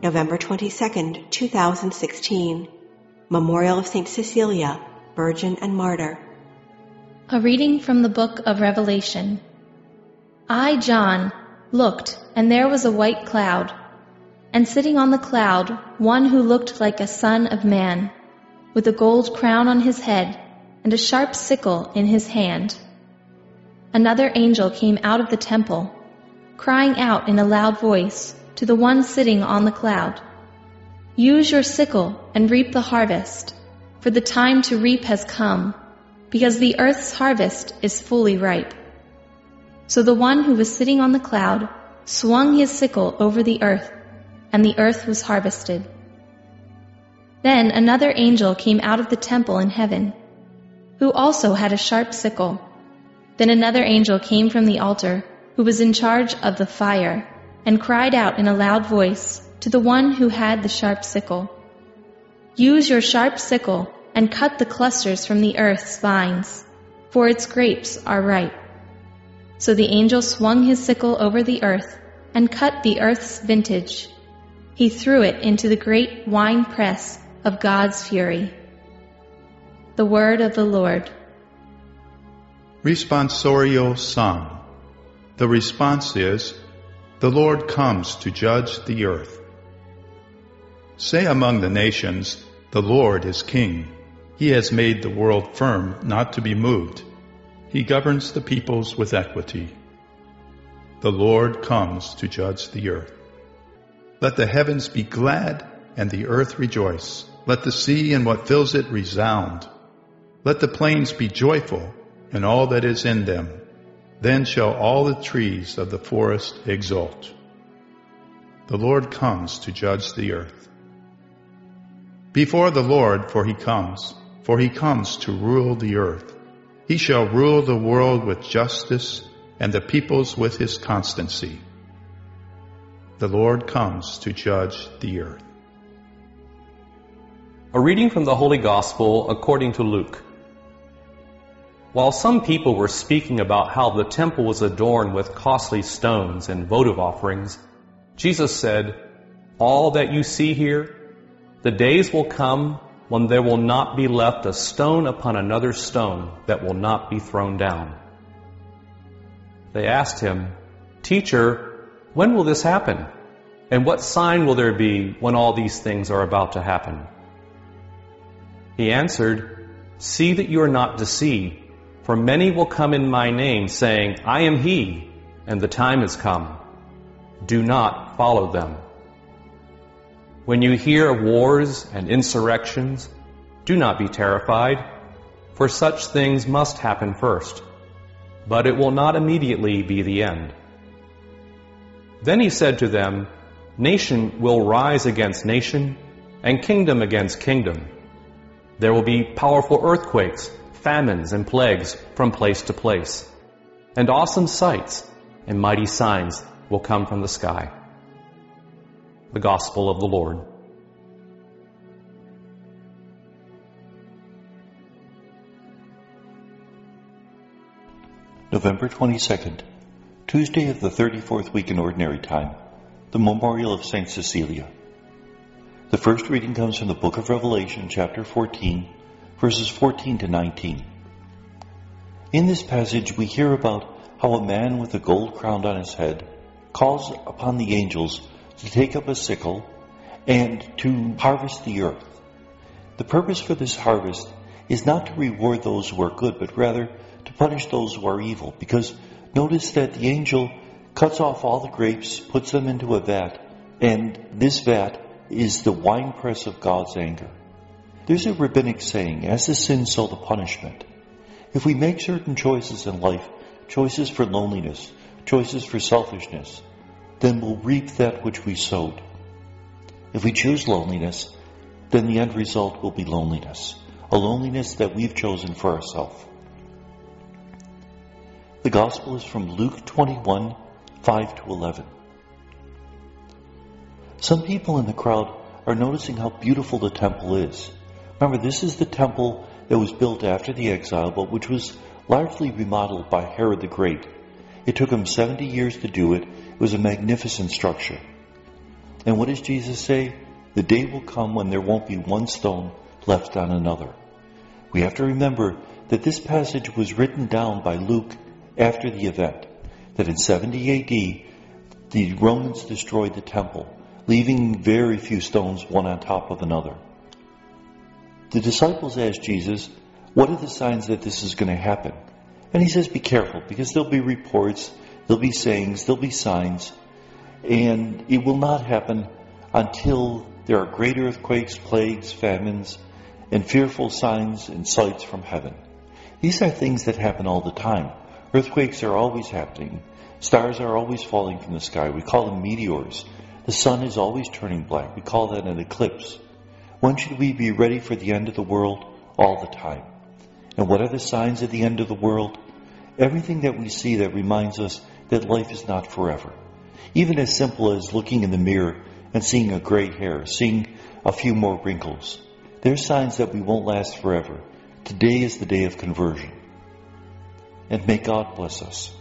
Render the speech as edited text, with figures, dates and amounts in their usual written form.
November 22nd, 2016. Memorial of St. Cecilia, Virgin and Martyr. A reading from the book of Revelation. I, John, looked, and there was a white cloud, and sitting on the cloud, one who looked like a son of man, with a gold crown on his head, and a sharp sickle in his hand. Another angel came out of the temple, crying out in a loud voice to the one sitting on the cloud, "Use your sickle and reap the harvest, for the time to reap has come, because the earth's harvest is fully ripe." So the one who was sitting on the cloud swung his sickle over the earth, and the earth was harvested. Then another angel came out of the temple in heaven, who also had a sharp sickle. Then another angel came from the altar, who was in charge of the fire, and cried out in a loud voice to the one who had the sharp sickle, "Use your sharp sickle and cut the clusters from the earth's vines, for its grapes are ripe." So the angel swung his sickle over the earth and cut the earth's vintage. He threw it into the great wine press of God's fury. The word of the Lord. Responsorio Psalm. The response is, "The Lord comes to judge the earth." Say among the nations, "The Lord is king. He has made the world firm, not to be moved. He governs the peoples with equity. The Lord comes to judge the earth." Let the heavens be glad and the earth rejoice. Let the sea and what fills it resound. Let the plains be joyful and all that is in them. Then shall all the trees of the forest exult. The Lord comes to judge the earth. Before the Lord, for he comes to rule the earth. He shall rule the world with justice and the peoples with his constancy. The Lord comes to judge the earth. A reading from the Holy Gospel according to Luke. While some people were speaking about how the temple was adorned with costly stones and votive offerings, Jesus said, "All that you see here, the days will come when there will not be left a stone upon another stone that will not be thrown down." They asked him, "Teacher, when will this happen? And what sign will there be when all these things are about to happen?" He answered, "See that you are not deceived. For many will come in my name, saying, 'I am he,' and the time has come. Do not follow them. When you hear of wars and insurrections, do not be terrified, for such things must happen first, but it will not immediately be the end." Then he said to them, "Nation will rise against nation, and kingdom against kingdom. There will be powerful earthquakes, famines, and plagues from place to place, and awesome sights and mighty signs will come from the sky." The Gospel of the Lord. November 22nd, Tuesday of the 34th week in Ordinary Time, the Memorial of St. Cecilia. The first reading comes from the book of Revelation, chapter 14, verses 14 to 19. In this passage we hear about how a man with a gold crown on his head calls upon the angels to take up a sickle and to harvest the earth. The purpose for this harvest is not to reward those who are good, but rather to punish those who are evil, because notice that the angel cuts off all the grapes, puts them into a vat, and this vat is the winepress of God's anger. There's a rabbinic saying, "As the sin, so the punishment." If we make certain choices in life, choices for loneliness, choices for selfishness, then we'll reap that which we sowed. If we choose loneliness, then the end result will be loneliness, a loneliness that we've chosen for ourselves. The Gospel is from Luke 21, 5 to 11. Some people in the crowd are noticing how beautiful the temple is. Remember, this is the temple that was built after the exile, but which was largely remodeled by Herod the Great. It took him 70 years to do it. It was a magnificent structure. And what does Jesus say? The day will come when there won't be one stone left on another. We have to remember that this passage was written down by Luke after the event, that in 70 AD, the Romans destroyed the temple, leaving very few stones one on top of another. The disciples asked Jesus, what are the signs that this is going to happen? And he says, be careful, because there'll be reports, there'll be sayings, there'll be signs, and it will not happen until there are great earthquakes, plagues, famines, and fearful signs and sights from heaven. These are things that happen all the time. Earthquakes are always happening. Stars are always falling from the sky. We call them meteors. The sun is always turning black. We call that an eclipse. When should we be ready for the end of the world? All the time. And what are the signs of the end of the world? Everything that we see that reminds us that life is not forever. Even as simple as looking in the mirror and seeing a gray hair, seeing a few more wrinkles. They're signs that we won't last forever. Today is the day of conversion. And may God bless us.